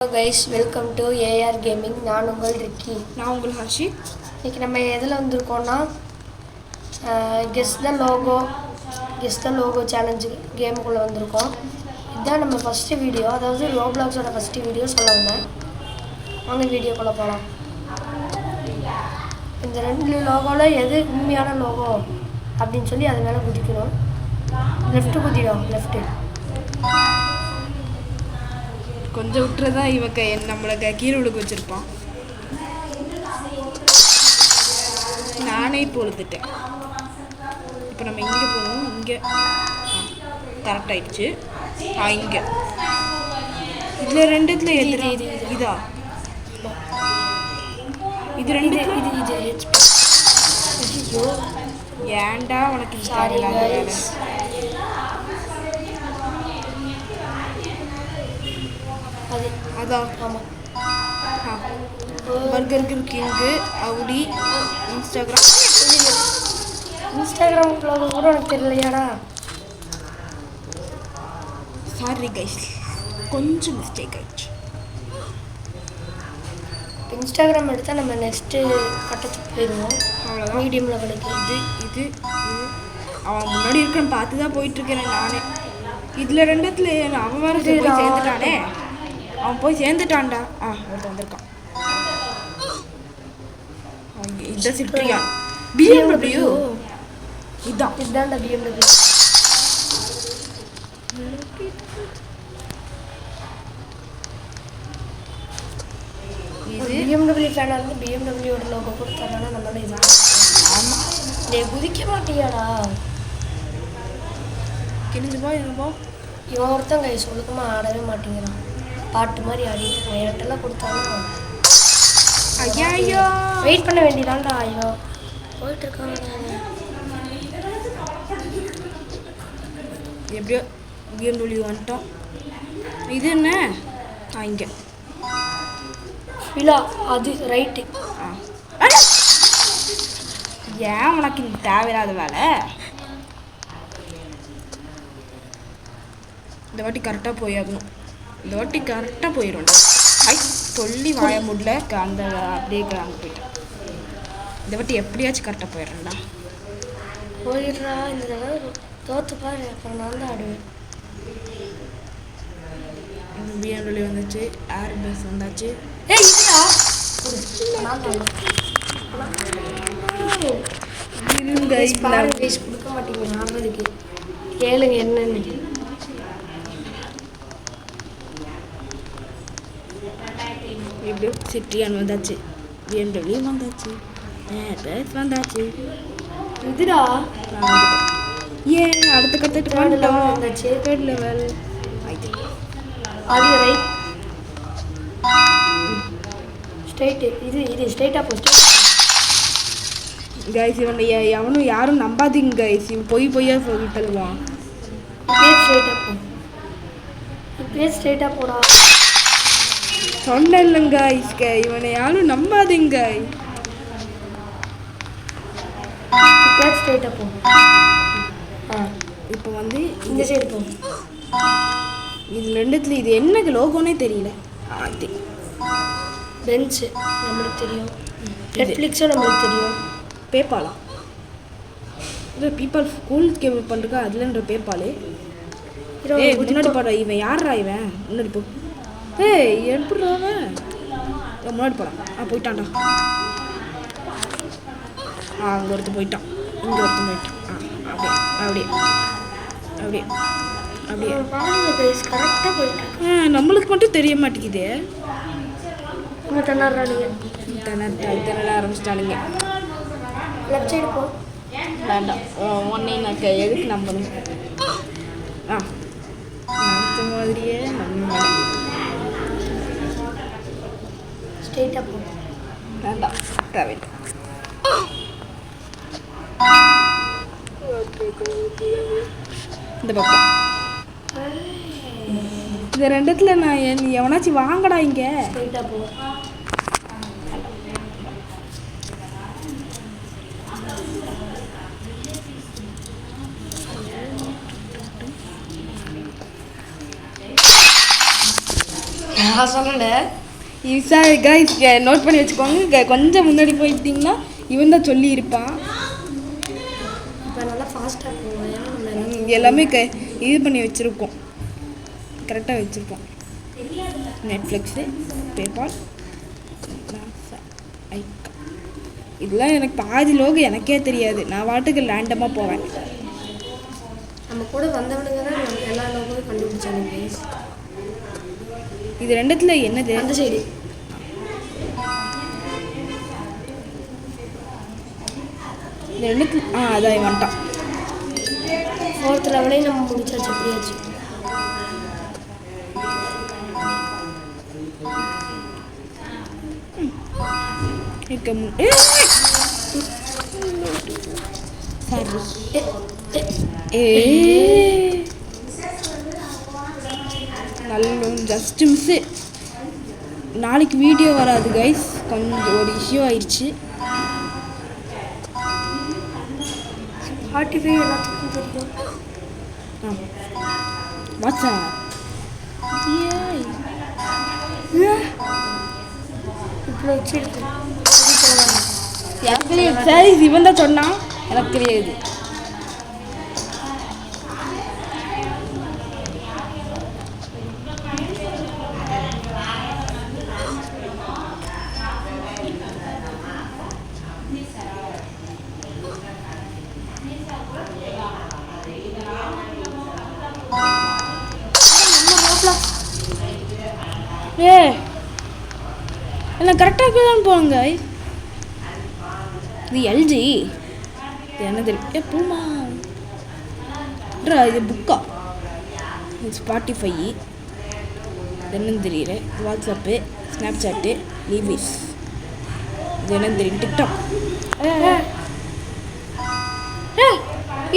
Hello guys, welcome to AR Gaming. நான் உங்கள் Ricky. நான் உங்கள் ஹர்ஷித். இன்னைக்கு நம்ம எதில் வந்திருக்கோம்னா கெஸ் த லோகோ சேலஞ்சு கேமுக்குள்ளே வந்திருக்கோம். இதுதான் நம்ம ஃபஸ்ட்டு வீடியோ, அதாவது ரோப்ளாக்ஸோட ஃபஸ்ட்டு வீடியோ சொல்ல வந்தேன். வாங்க வீடியோக்குள்ளே போகலாம். இந்த ரெண்டு லோகோவில் எது உண்மையான லோகோ அப்படின்னு சொல்லி அது மேலே குதிக்கணும். லெஃப்ட்டு குதிடும், லெஃப்ட்டு. கொஞ்சம் விட்டுறதா நம்மளை கீழே விழுக்க வச்சுருப்பான். நானே பொழுதுட்டேன். இப்போ நம்ம இங்கே போகணும். இங்கே கரெக்ட் ஆயிடுச்சு. இங்கே இதில் ரெண்டுத்துல எதிரி இதா இது ரெண்டு ஏன்டா உனக்கு அதான் ஆமாம். பர்கர் கிங்கு அவுடி இன்ஸ்டாகிராம் கூட உனக்கு தெரியலையாடா? சாரி கைஸ், கொஞ்சம் மிஸ்டேக் ஆயிடுச்சு. இன்ஸ்டாகிராம் எடுத்தால் நம்ம நெக்ஸ்ட்டு கட்டத்துக்கு போயிடுவோம். அவ்வளோதான். மீடியம் லெவலுக்கு இது அவன் முன்னாடி இருக்கன்னு பார்த்து தான் போயிட்டுருக்கேன் நானே. இதில் ரெண்டுத்துல அவன் வேறு போய் சேர்ந்துட்டானே. அவன் போய் சேர்ந்துட்டான்டா. ஒருத்தன் வந்திருக்கான். இதுதான் சிட்ரியா BMW. இதுதான்டா BMW. இது BMW ஃபேனாக இருந்து BMWயோட லோகோ கொடுத்தாங்கன்னா நம்மளோட இதான். ஆமாம். டே குதிக்க மாட்டியாடா? கிழிஞ்சுப்பா என்னப்பா. இவன் ஒருத்தங்க ஒழுக்கமாக ஆடவே மாட்டேங்கிறான். பாட்டு மாதிரி ஆடிட்டு என்கிட்டலாம் கொடுத்தாலும் ஐயா வெயிட் பண்ண வேண்டியதான்டா. ஐயோ போயிட்டு இருக்காங்க. எப்படியோ BMW வந்துட்டோம். இது என்ன இங்கே விழா அது ரைட்டு. ஏன் உனக்கு இந்த தேவையில்லாத வேலை? இந்த வாட்டி கரெக்டாக போயாகணும். இந்த வாட்டி கரெக்டாக போயிடும். சொல்லி வாய முடியல அந்த அப்படியே அங்கே போயிட்டேன். இந்த வாட்டி எப்படியாச்சும் கரெக்டாக போயிடுறேன்டா. போயிடுறா. இந்த தடவை தோற்றுப்பா, அப்புறம் நான் தான் ஆடுவேன். BMW வந்துச்சு, ஏர் பஸ் வந்தாச்சு. கொடுக்க மாட்டீங்க ஞாபகத்துக்கு. கேளுங்க என்னன்னு. எப்படியோ சிட்ரியான் வந்தாச்சு, BMW வந்தாச்சு, ஏர் பஸ் வந்தாச்சு. இதுடா ஏன் அடுத்த கற்றுட்டு வந்துச்சு. தேர்ட் லெவல் ஆயிடுச்சு. அது ரைட் ஸ்ட்ரைட்டு. இது ஸ்ட்ரைட்டாக போச்சு. கைஸ் இவன் எவனும் யாரும் நம்பாதீங்க கைஸ். இவன் பொய்யா சொல்லிட்டுவான். இப்படியே ஸ்ட்ரைட்டாக போடா சொன்னேன் கைஸ். இவனை யாரும் நம்பாதீங்க. இப்படியே ஸ்ட்ரைட்டாக போ. இப்போ வந்து இந்த சைடு போ. இது ரெண்டுத்துல இது என்ன லோகோனே தெரியல. அது பென்ச்சு நம்மளுக்கு தெரியும், நெட்ஃப்ளிக்ஸும் நம்மளுக்கு தெரியும். பேபாலா இது பீப்பால் ஸ்கூல் கேம் பண்ணுறா அதுலன்ற பேபாலு. முன்னாடி போடா. இவன் யாரா இவன்? முன்னாடி போ. எப்படிடா அவன் முன்னாடி போடான். போயிட்டான்டா. அங்கே ஒருத்தன் போயிட்டான், இங்கே ஒருத்தன் போயிட்டான். அப்படியே அப்படியே அப்படியே அப்படியே கரெக்டாக போயிட்டான். நம்மளுக்கு மட்டும் தெரிய மாட்டேங்குது. திணற ஆரம்பிச்சிட்டானுங்க. லெஃப்ட் சைடு போ. வேண்டாம், ஒன்னையும் நான் எதுக்கு நம்பணும்? நினச்ச மாதிரியே நம்ம ஸ்ட்ரெயிட்டாக போ. வேண்டாம், ட்ராவல். இந்த பக்கம் இந்த ரெண்டுத்துல நான் எவனாச்சும் வாங்கடா. இங்கே ஸ்ட்ரெயிட்டாக போ. நான் சொல்லலை. சார் கைஸ் நோட் பண்ணி வச்சுக்கோங்க. கொஞ்சம் முன்னாடி போயிட்டீங்கன்னா இவன் தான் சொல்லியிருப்பான். இப்போ நல்லா ஃபாஸ்ட்டாக போவோம். எல்லாமே இது பண்ணி வச்சுருக்கோம், கரெக்டாக வச்சுருக்கோம். நெட்ஃப்ளிக்ஸு, பேபால், ஐக்கா, இதெல்லாம் எனக்கு பாதி லோகு எனக்கே தெரியாது. நான் வாட்டுக்கு ரேண்டமாக போவேன். நம்ம கூட வந்தவனுங்க தான் எல்லா லோகமும் கண்டுபிடிச்சாங்க ப்ளீஸ். இது ரெண்டுத்துல என்னது? அந்த சைடு இது ரெண்டுத்துல அதான் வந்துட்டான். 4th லெவலே நம்ம முடிச்சாச்சு. எப்படியாச்சு நல்ல ஜஸ்ட் மிஸ்ஸு. நாளைக்கு வீடியோ வராது கைஸ், கொஞ்சம் ஒரு இஷ்யூ ஆயிடுச்சு. 45 எல்லாத்துக்கும் தெரியும். வாட்ஸா இப்போ வச்சிருக்கு. எனக்கு தெரியாது. சரி இவன் தான் சொன்னான், எனக்கு தெரியாது. எல்லாம் கரெக்டாக தான் போவாங்க. இது எல்ஜி, இது என்ன தெரியும்? பூமா இது புக்கா, இது ஸ்பாட்டிஃபை, என்னன்னு தெரியல. வாட்ஸ்அப்பு, ஸ்னாப்சாட்டு, லீவிஸ், இது என்னன்னு தெரியும்? டிக்டாக்.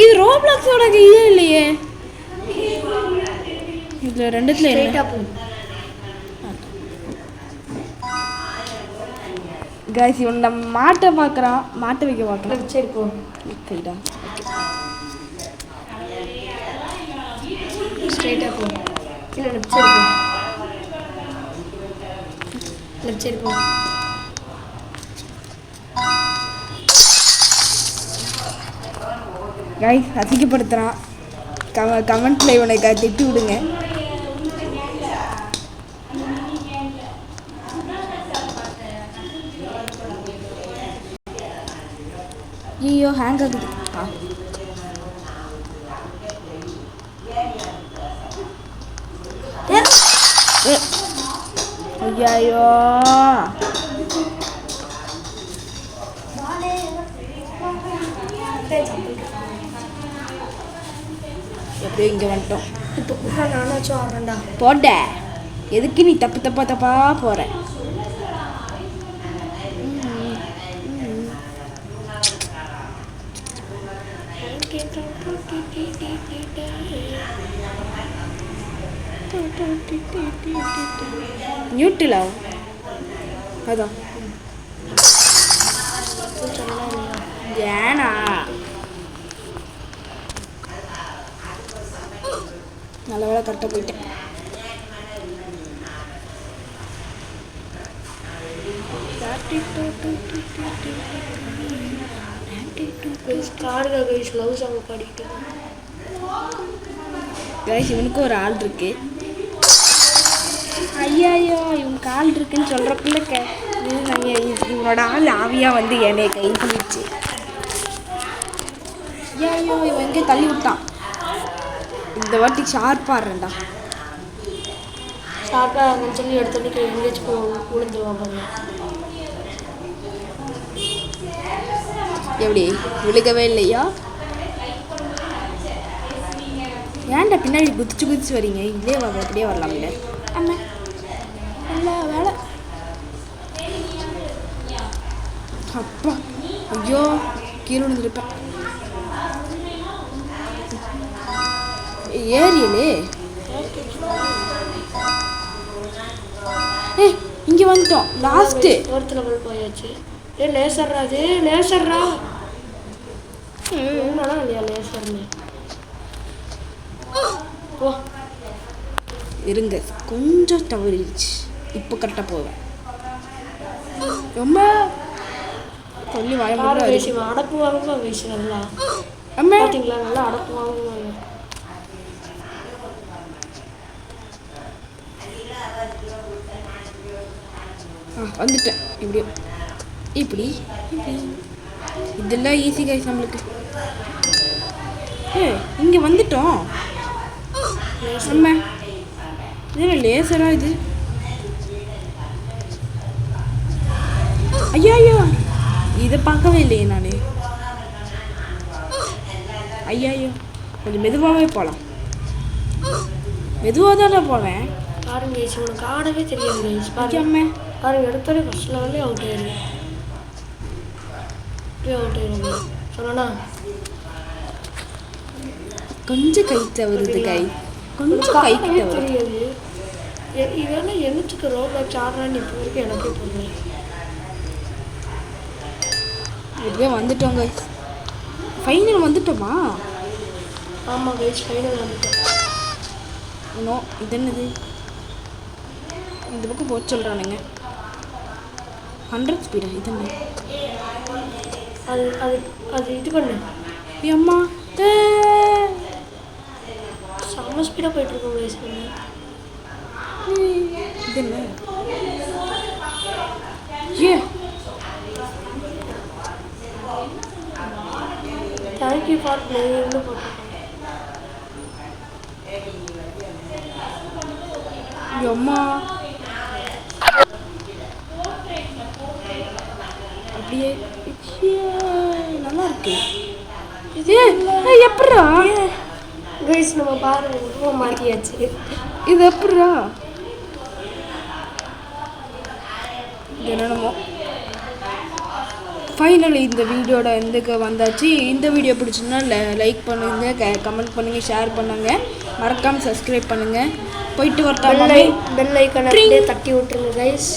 இது ரோப்ளாக்ஸோட இதே இல்லையே. இதில் ரெண்டுத்துல என்ன? கைஸ் இவன் நம்ம மாட்டை பார்க்குறான், மாட்டை வைக்க பார்க்குறான். சரி போ சரிடா, ஸ்ட்ரைட்டாக போ. இல்லை லெஃப்ட் சைடு போ. லெஃப்ட் சைடு போ. கைஸ் அசிங்கப்படுத்துகிறான். கமெண்ட்டில் இவனை திட்டி விடுங்க. ஐயோ ஹேங் ஆகுது. ஐயோ எப்படியோ இங்கே வந்துட்டோம். இப்போ கூட நானாச்சும் ஆடுறேன்டா. போட எதுக்கு நீ தப்பா போகிற? நியூட்டில் அதான் ஏனா நல்ல வேலை கரெக்டாக போயிட்டேன். கைஸ் இவனுக்கு ஒரு ஆள் இருக்கு. ஐயோ இவனுக்கு ஆள் இருக்குன்னு சொல்கிறப்ப இவனோட ஆள் ஆவியாக வந்து என்னை கை பண்ணிடுச்சு. ஐயோ இவன் எங்கே தள்ளி விட்டான். இந்த வாட்டி ஷார்ப்பாடுறேன்டா. ஷார்ப்பாக சொல்லி எடுத்துட்டு எங்கேயாச்சும் விழுந்துருவாங்க. எப்படி விழுகவே இல்லையா? ஏன்டா பின்னாடி குதிச்சு வரீங்க? இதே அப்படியே வரலாம் இல்லை? ஆமாம் நல்ல வேலை. அப்பா ஐயோ கீழே விழுந்துருப்பேன். ஏரியலே இங்கே வந்துட்டோம். லாஸ்ட்டு 4th லெவல் போயாச்சு. லேசர்ரா, அது லேசர்ரா. என்னடா இல்லையா லேசர்னு? ஓ இருங்க கொஞ்சம் தவறிடுச்சு. இப்போ கரெக்டாக போவேன். ரொம்ப சொல்லி வாய முடியல. அடப்பு வாங்க வயசு நல்லா அம்மா பார்த்தீங்களா, நல்லா அடப்பு வாங்குவாங்க. வந்துட்டேன். இப்படி இப்படி இப்படி இதெல்லாம் ஈஸி கைஸ் நம்மளுக்கு. இங்கே வந்துட்டோம். நம்ம இது லேசரா இது. ஐயா ஐயா இதை பார்க்கவே இல்லையே நான். ஐயா ஐயோ கொஞ்சம் மெதுவாகவே போகலாம். மெதுவாக தானே போவேன். பாருங்க கைஸ், உனக்கு ஆடவே தெரியாது கைஸ். பாருங்க பாருங்க எடுத்தாலே ஃபர்ஸ்ட் லெவல்லே அவுட் ஆயிடுவேன். அவுட் ஆயிடுவேன் சொன்னா கொஞ்சம் கை தவறுது கை, கொஞ்சம் கை தவறு தெரியாது. இதெல்லாம் என்னத்துக்கு ரோப்ளாக்ஸ் ஆடுறான்னு இப்போ வரைக்கும் எனக்கே புரியல. இதுவே வந்துட்டோம் கைஸ். ஃபைனல் வந்துட்டோமா? ஆமாம் கைஸ், ஃபைனல் வந்துட்டோம். இன்னும் இது என்னது இந்த பக்கம் போட்டு சொல்கிறானுங்க. 100 ஸ்பீடா? இது என்ன? அது அது அது இது பண்ணு. அம்மா செம்ம ஸ்பீடாக போயிட்டுருக்கோம் கைஸ். இது என்ன? ஏ தேங்க்யூ ஃபார் பிளேயிங்னு போட்டிருக்கோம். அம்மா அப்படியே நல்லா இருக்கு. எப்படா கைஸ் நம்ம பாருங்க மாற்றியாச்சு. இது எப்படா என்னமோ ஃபைனல் இந்த வீடியோட எந்துக்கு வந்தாச்சு. இந்த வீடியோ பிடிச்சிருந்தா லைக் பண்ணுங்கள், கமெண்ட் பண்ணுங்கள், ஷேர் பண்ணுங்கள், மறக்காமல் சப்ஸ்கிரைப் பண்ணுங்கள். போயிட்டு வரட்டா? பெல் ஐக்கானை தட்டி விட்டுருங்க கைஸ்.